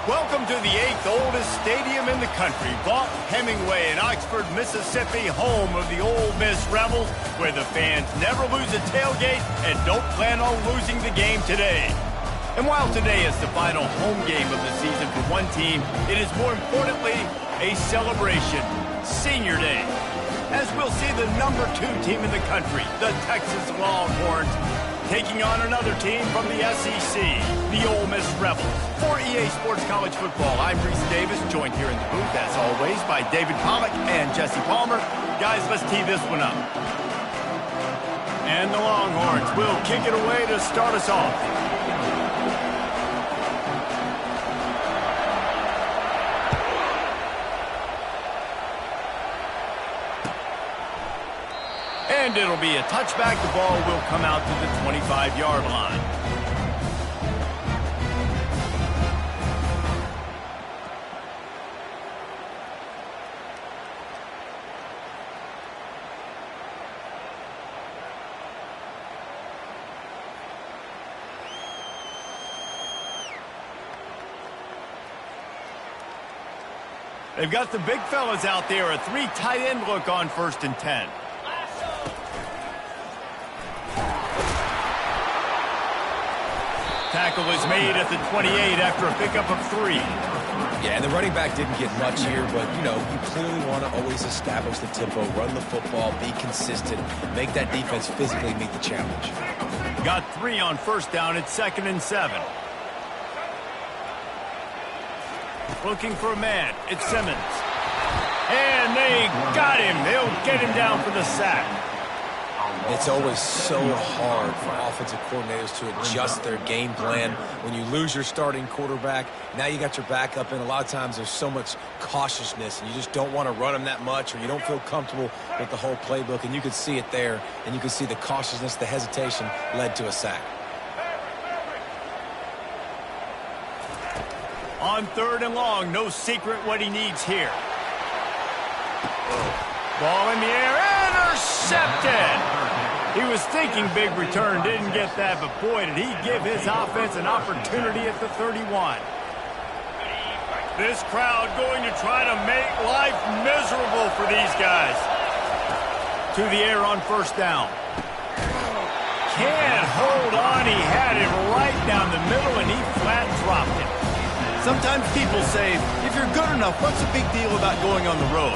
Welcome to the 8th oldest stadium in the country, Vaught Hemingway in Oxford, Mississippi, home of the Ole Miss Rebels, where the fans never lose a tailgate and don't plan on losing the game today. And while today is the final home game of the season for one team, it is more importantly a celebration, Senior Day, as we'll see the number 2 team in the country, the Texas Longhorns, taking on another team from the SEC, the Ole Miss Rebels. For EA Sports College Football, I'm Reese Davis, joined here in the booth, as always, by David Pollack and Jesse Palmer. Guys, let's tee this one up. And the Longhorns will kick it away to start us off. And it'll be a touchback. The ball will come out to the 25-yard line. They've got the big fellas out there, a 3 tight end look on 1st and 10. Tackle is made at the 28 after a pickup of 3. Yeah, and the running back didn't get much here, but, you clearly want to always establish the tempo, run the football, be consistent, make that defense physically meet the challenge. Got 3 on 1st down at 2nd and 7. Looking for a man. It's Simmons. And they got him. They'll get him down for the sack. It's always so hard for offensive coordinators to adjust their game plan. When you lose your starting quarterback, now you got your backup in. A lot of times there's so much cautiousness, and you just don't want to run them that much, or you don't feel comfortable with the whole playbook, and you can see it there, and you can see the cautiousness, the hesitation led to a sack. On 3rd and long, no secret what he needs here. Ball in the air, intercepted! He was thinking big return, didn't get that, but boy, did he give his offense an opportunity at the 31. This crowd going to try to make life miserable for these guys. To the air on 1st down. Can't hold on, he had him right down the middle, and he flat dropped it. Sometimes people say, if you're good enough, what's the big deal about going on the road?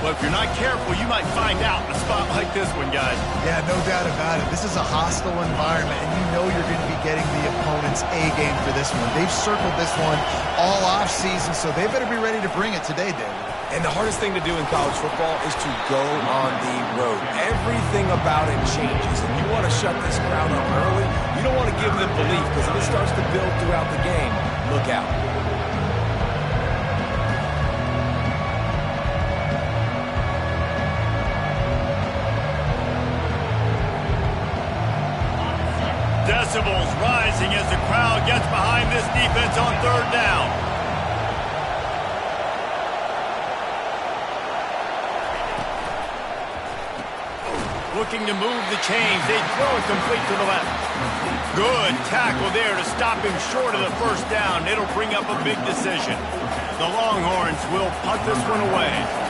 Well, if you're not careful, you might find out in a spot like this one, guys. Yeah, no doubt about it. This is a hostile environment, and you know you're going to be getting the opponent's A-game for this one. They've circled this one all offseason, so they better be ready to bring it today, David. And the hardest thing to do in college football is to go on the road. Everything about it changes, and you want to shut this crowd up early. You don't want to give them belief, because if it starts to build throughout the game, look out. Decibels rising as the crowd gets behind this defense on 3rd down. Looking to move the chains. They throw it complete to the left. Good tackle there to stop him short of the 1st down. It'll bring up a big decision. The Longhorns will punt this one away.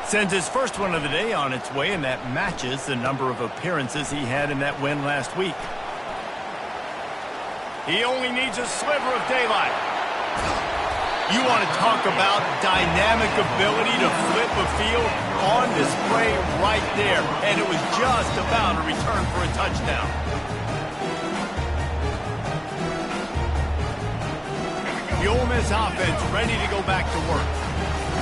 Sends his first one of the day on its way, and that matches the number of appearances he had in that win last week. He only needs a sliver of daylight. You want to talk about dynamic ability to flip a field on display right there, and it was just about a return for a touchdown. The Ole Miss offense ready to go back to work.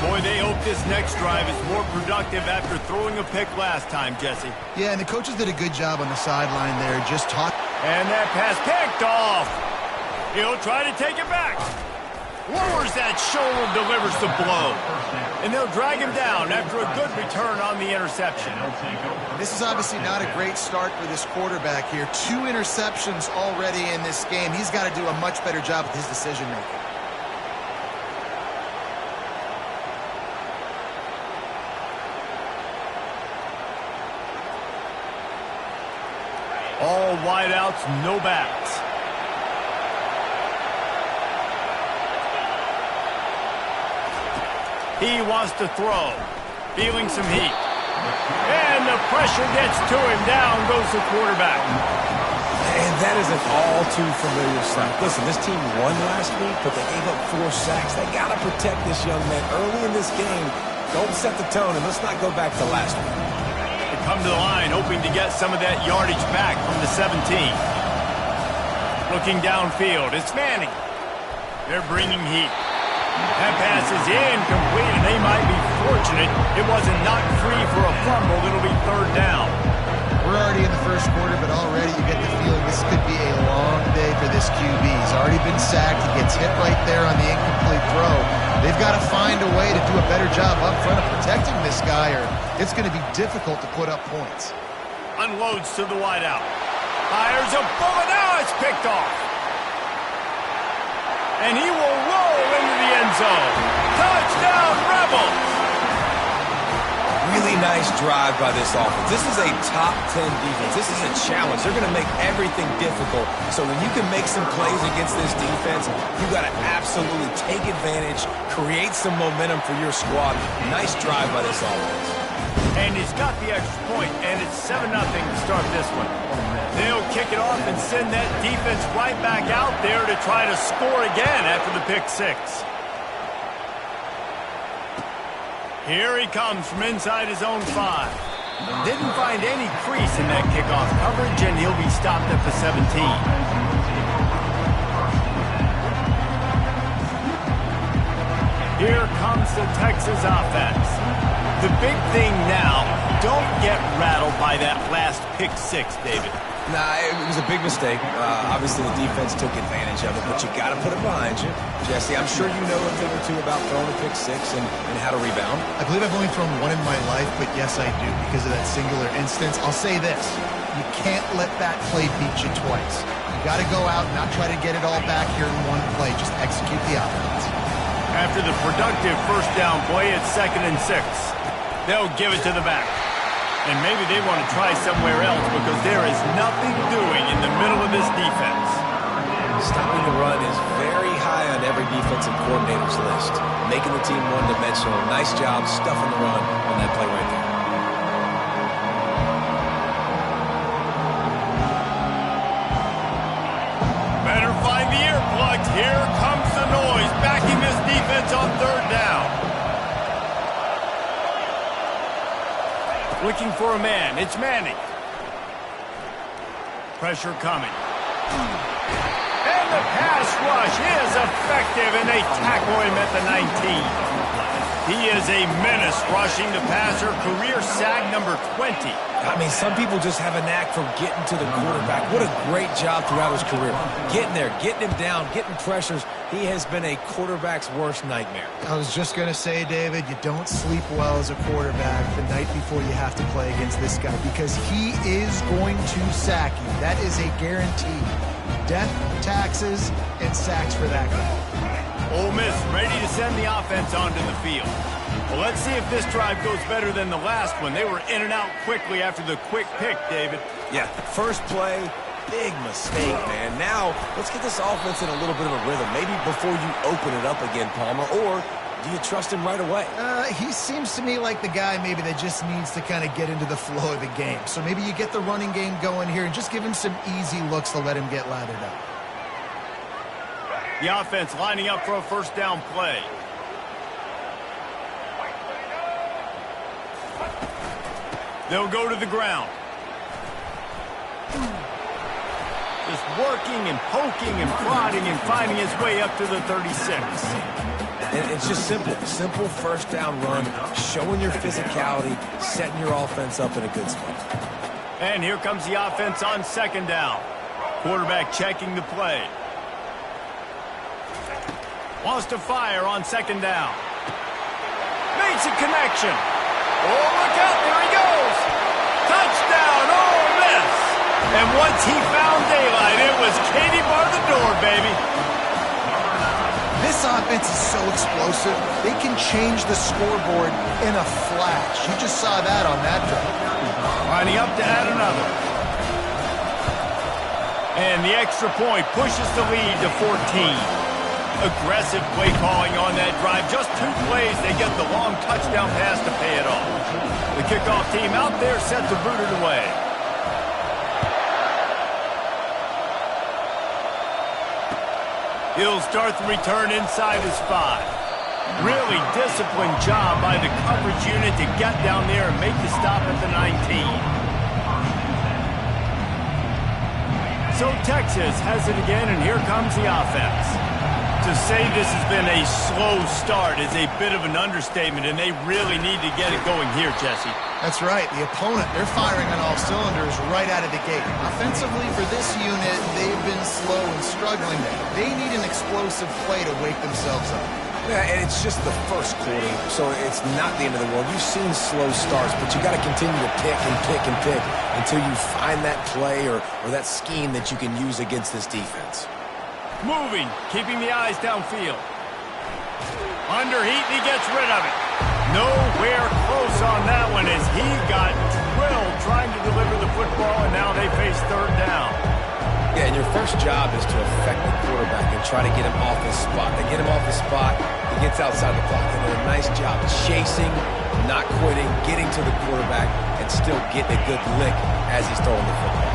Boy, they hope this next drive is more productive after throwing a pick last time, Jesse. Yeah, and the coaches did a good job on the sideline there, just talking. And that pass picked off. He'll try to take it back. Lowers that shoulder, delivers the blow. And they'll drag him down after a good return on the interception. This is obviously not a great start for this quarterback here. 2 interceptions already in this game. He's got to do a much better job with his decision-making. All wideouts, no backs. He wants to throw. Feeling some heat. And the pressure gets to him. Down goes the quarterback. And that is an all too familiar sight. Listen, this team won last week, but they gave up 4 sacks. They got to protect this young man early in this game. Don't set the tone, and let's not go back to last week. They come to the line, hoping to get some of that yardage back from the 17. Looking downfield, it's Manning. They're bringing heat. That pass is incomplete, and they might be fortunate it wasn't knocked free for a fumble. It'll be 3rd down. We're already in the first quarter, but already you get the feeling this could be a long day for this QB. He's already been sacked. He gets hit right there on the incomplete throw. They've got to find a way to do a better job up front of protecting this guy, or it's going to be difficult to put up points. Unloads to the wideout. Fires a bullet. Now it's picked off. And he will roll into the end zone. Touchdown, Rebels! Really nice drive by this offense. This is a top 10 defense. This is a challenge. They're going to make everything difficult. So when you can make some plays against this defense, you got to absolutely take advantage, create some momentum for your squad. Nice drive by this offense. And he's got the extra point, and it's 7-0 to start this one. They'll kick it off and send that defense right back out there to try to score again after the pick 6. Here he comes from inside his own 5. Didn't find any crease in that kickoff coverage, and he'll be stopped at the 17. Here comes the Texas offense. The big thing now, don't get rattled by that last pick 6, David. Nah, it was a big mistake. Obviously, the defense took advantage of it, but you got to put it behind you. Jesse, I'm sure you know a thing or two about throwing a pick 6 and how to rebound. I believe I've only thrown one in my life, but yes, I do because of that singular instance. I'll say this. You can't let that play beat you twice. You got to go out and not try to get it all back here in one play. Just execute the offense. After the productive first down play, it's 2nd and 6. They'll give it to the back. And maybe they want to try somewhere else because there is nothing doing in the middle of this defense. Stopping the run is very high on every defensive coordinator's list. Making the team one-dimensional. Nice job stuffing the run on that play right there. Better find the earplugs. Here comes the noise, backing this defense on 3rd down. Looking for a man. It's Manning. Pressure coming. And the pass rush is effective, and they tackle him at the 19. He is a menace rushing the passer. Career sack number 20. I mean, some people just have a knack for getting to the quarterback. What a great job throughout his career. Getting there, getting him down, getting pressures. He has been a quarterback's worst nightmare. I was just going to say, David, you don't sleep well as a quarterback the night before you have to play against this guy because he is going to sack you. That is a guarantee. Death, taxes, and sacks for that guy. Ole Miss ready to send the offense onto the field. Well, let's see if this drive goes better than the last one. They were in and out quickly after the quick pick, David. Yeah, first play, big mistake, man. Now, let's get this offense in a little bit of a rhythm. Maybe before you open it up again, Palmer, or do you trust him right away? He seems to me like the guy maybe that just needs to kind of get into the flow of the game. So maybe you get the running game going here and just give him some easy looks to let him get lathered up. The offense lining up for a first down play. They'll go to the ground. Just working and poking and prodding and finding his way up to the 36. And it's just simple. Simple first down run, showing your physicality, setting your offense up in a good spot. And here comes the offense on 2nd down. Quarterback checking the play. Wants to fire on 2nd down. Makes a connection. Oh, look out. There he goes. Touchdown, Ole Miss. And once he found daylight, it was Katie bar the door, baby. This offense is so explosive, they can change the scoreboard in a flash. You just saw that on that drive. Lining up to add another. And the extra point pushes the lead to 14. Aggressive play calling on that drive. Just 2 plays, they get the long touchdown pass to pay it off. The kickoff team out there set to boot it away. He'll start the return inside his 5. Really disciplined job by the coverage unit to get down there and make the stop at the 19. So Texas has it again, and here comes the offense. To say this has been a slow start is a bit of an understatement, and they really need to get it going here, Jesse. That's right. The opponent, they're firing on all cylinders right out of the gate. Offensively, for this unit, they've been slow and struggling. They need an explosive play to wake themselves up. Yeah, and it's just the first quarter, so it's not the end of the world. You've seen slow starts, but you got to continue to pick and pick and pick until you find that play or that scheme that you can use against this defense. Moving, keeping the eyes downfield. Under heat, he gets rid of it. Nowhere close on that one as he got drilled trying to deliver the football, and now they face 3rd down. Yeah, and your first job is to affect the quarterback and try to get him off his spot. They get him off his spot, he gets outside the clock, and did a nice job chasing, not quitting, getting to the quarterback, and still getting a good lick as he's throwing the football.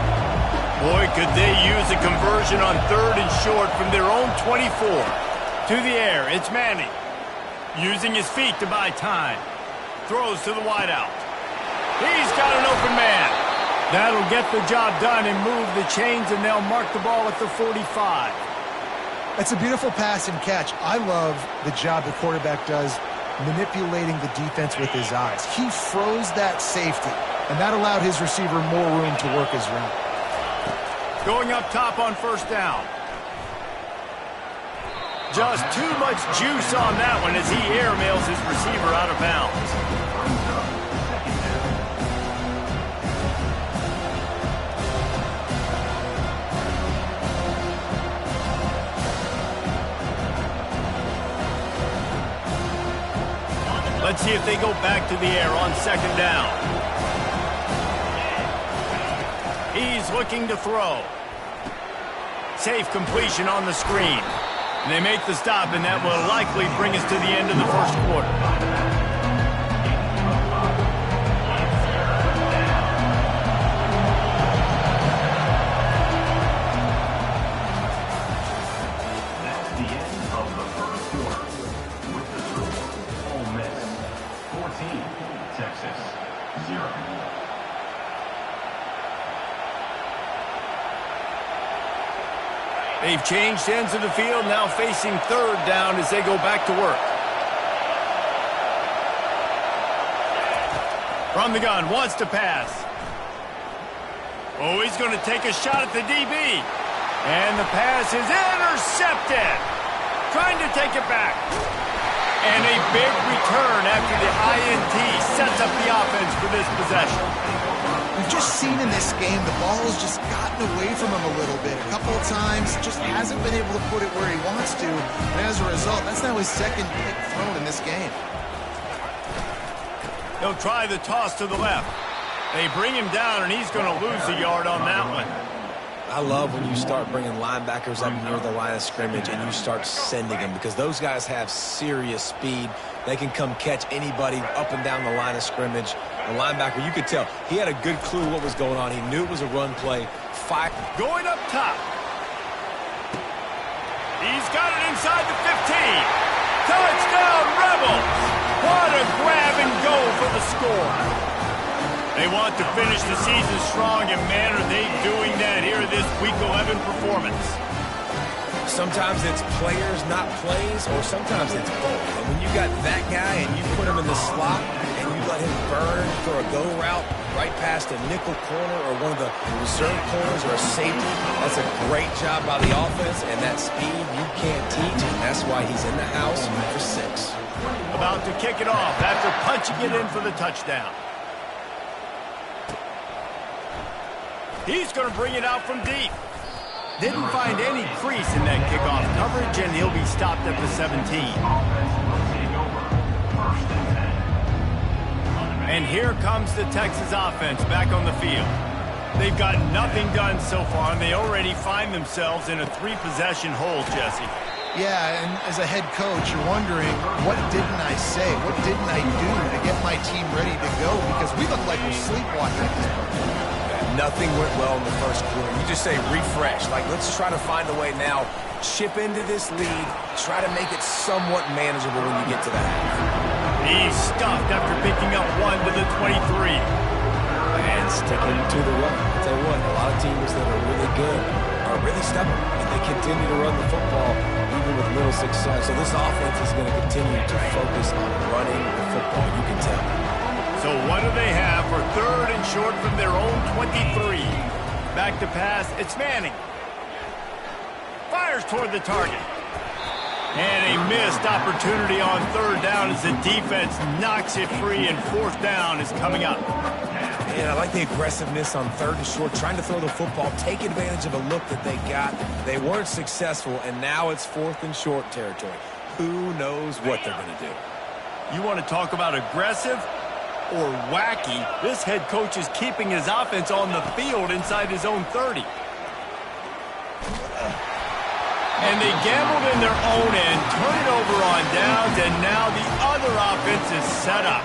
Boy, could they use a conversion on 3rd and short from their own 24. To the air, it's Manning. Using his feet to buy time. Throws to the wideout. He's got an open man. That'll get the job done and move the chains, and they'll mark the ball at the 45. That's a beautiful pass and catch. I love the job the quarterback does manipulating the defense with his eyes. He froze that safety, and that allowed his receiver more room to work his route. Going up top on 1st down. Just too much juice on that one as he airmails his receiver out of bounds. Let's see if they go back to the air on 2nd down. He's looking to throw. Safe completion on the screen. And they make the stop, and that will likely bring us to the end of the 1st quarter. That's the end of the 1st quarter. With the score, Ole Miss 14, Texas 0. They've changed ends of the field, now facing 3rd down as they go back to work. From the gun, wants to pass. Oh, he's going to take a shot at the DB. And the pass is intercepted. Trying to take it back. And a big return after the INT sets up the offense for this possession. We've just seen in this game the ball has just gotten away from him a little bit. A couple of times, just hasn't been able to put it where he wants to. And as a result, that's now his 2nd pick thrown in this game. He'll try the toss to the left. They bring him down, and he's going to lose a yard on that one. I love when you start bringing linebackers up near the line of scrimmage and you start sending them because those guys have serious speed. They can come catch anybody up and down the line of scrimmage. The linebacker, you could tell, he had a good clue what was going on. He knew it was a run play. Going up top. He's got it inside the 15. Touchdown, Rebels! What a grab and go for the score. They want to finish the season strong, and man, are they doing that here this Week 11 performance. Sometimes it's players, not plays, or sometimes it's both. And when you got that guy and you put him in the slot and you let him burn for a go route right past a nickel corner or one of the reserve corners or a safety, that's a great job by the offense, and that speed you can't teach, and that's why he's in the house for 6. About to kick it off after punching it in for the touchdown. He's going to bring it out from deep. Didn't find any crease in that kickoff coverage, and he'll be stopped at the 17. And here comes the Texas offense back on the field. They've got nothing done so far, and they already find themselves in a 3-possession hole, Jesse. Yeah, and as a head coach, you're wondering, what didn't I say? What didn't I do to get my team ready to go? Because we look like we're sleepwalking at this point. Nothing went well in the first quarter. You just say refresh. Like, let's try to find a way now. Chip into this lead. Try to make it somewhat manageable when you get to the half. He's stuffed after picking up 1 to the 23. And sticking to the run. I'll tell you what, a lot of teams that are really good are really stubborn. And they continue to run the football even with little success. So this offense is going to continue to focus on running the football. You can tell. So what do they have for 3rd and short from their own 23? Back to pass. It's Manning. Fires toward the target. And a missed opportunity on 3rd down as the defense knocks it free, and 4th down is coming up. And I like the aggressiveness on 3rd and short, trying to throw the football, take advantage of a look that they got. They weren't successful, and now it's 4th and short territory. Who knows what they're going to do? You want to talk about aggressive or wacky? This head coach is keeping his offense on the field inside his own 30. And they gambled in their own end, turn it over on downs, and now the other offense is set up.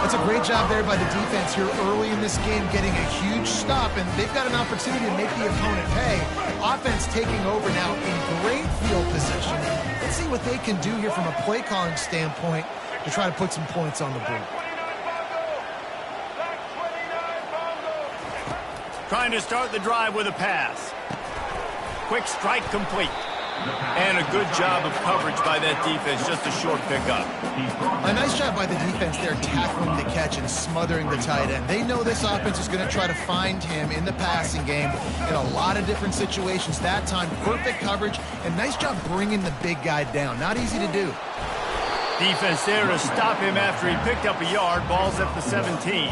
That's a great job there by the defense here early in this game, getting a huge stop, and they've got an opportunity to make the opponent pay. Offense taking over now in great field position. Let's see what they can do here from a play calling standpoint to try to put some points on the board. Trying to start the drive with a pass. Quick strike complete. And a good job of coverage by that defense, just a short pickup. A nice job by the defense there, tackling the catch and smothering the tight end. They know this offense is going to try to find him in the passing game in a lot of different situations. That time, perfect coverage, and nice job bringing the big guy down. Not easy to do. Defense there to stop him after he picked up a yard. Ball's at the 17.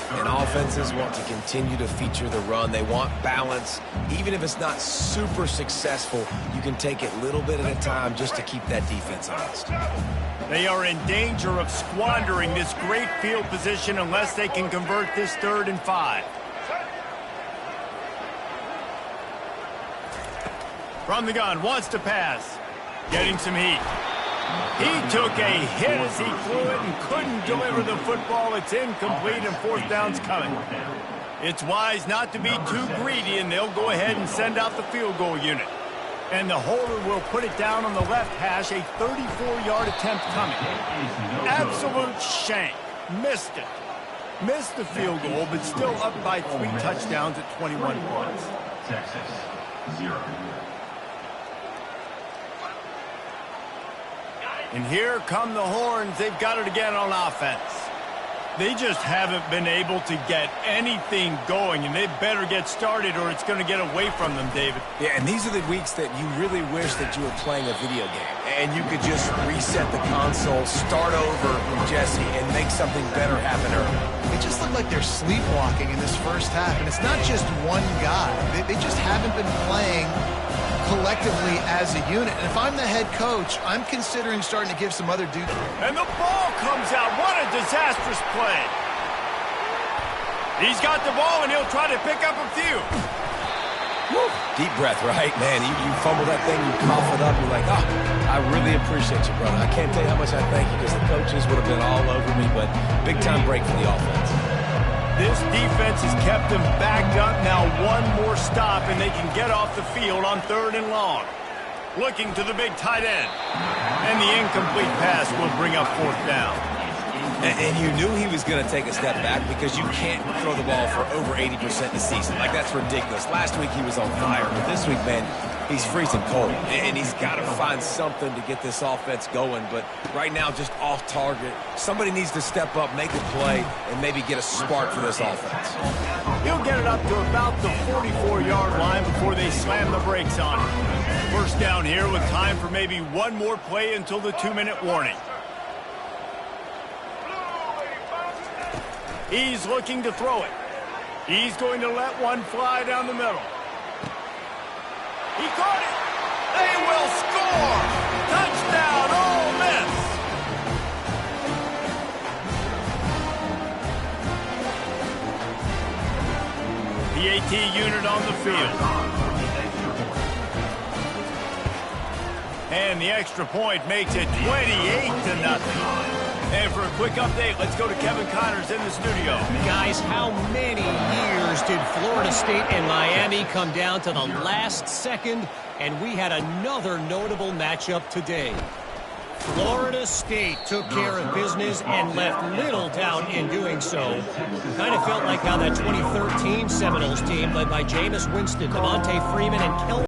And offenses want to continue to feature the run. They want balance. Even if it's not super successful, you can take it a little bit at a time just to keep that defense honest. They are in danger of squandering this great field position unless they can convert this 3rd and 5. From the gun, wants to pass. Getting some heat. He took a hit as he flew it and couldn't deliver the football. It's incomplete, and 4th down's coming. It's wise not to be too greedy, and they'll go ahead and send out the field goal unit. And the holder will put it down on the left hash, a 34-yard attempt coming. Absolute shank. Missed it. Missed the field goal, but still up by 3 touchdowns at 21 points. Texas, 0. And here come the horns. They've got it again on offense. They just haven't been able to get anything going, and they better get started or it's going to get away from them, David. Yeah, and these are the weeks that you really wish that you were playing a video game and you could just reset the console, start over from Jesse, and make something better happen early. They just look like they're sleepwalking in this first half, and it's not just one guy. They just haven't been playing collectively as a unit. And if I'm the head coach, I'm considering starting to give some other dudes. And the ball comes out. What a disastrous play. He's got the ball, and he'll try to pick up a few. Woo. Deep breath, right? Man, you fumble that thing, you cough it up, you're like, oh, I really appreciate you, brother. I can't tell you how much I thank you because the coaches would have been all over me, but big-time break for the offense. This defense has kept them backed up. Now one more stop, and they can get off the field on 3rd and long. Looking to the big tight end. And the incomplete pass will bring up 4th down. And you knew he was going to take a step back because you can't throw the ball for over 80% this season. Like, that's ridiculous. Last week he was on fire, but this week, man, he's freezing cold. And he's got to find something to get this offense going. But right now, just off target. Somebody needs to step up, make a play, and maybe get a spark for this offense. He'll get it up to about the 44-yard line before they slam the brakes on him. First down here with time for maybe one more play until the 2-minute warning. He's looking to throw it. He's going to let one fly down the middle. He caught it. They will score. Touchdown, Ole Miss. JT unit on the field. And the extra point makes it 28-0. And for a quick update, let's go to Kevin Connors in the studio. Guys, how many years did Florida State and Miami come down to the last second? And we had another notable matchup today. Florida State took care of business and left little doubt in doing so. Kind of felt like how that 2013 Seminoles team, led by Jameis Winston, Devontae Freeman, and Kel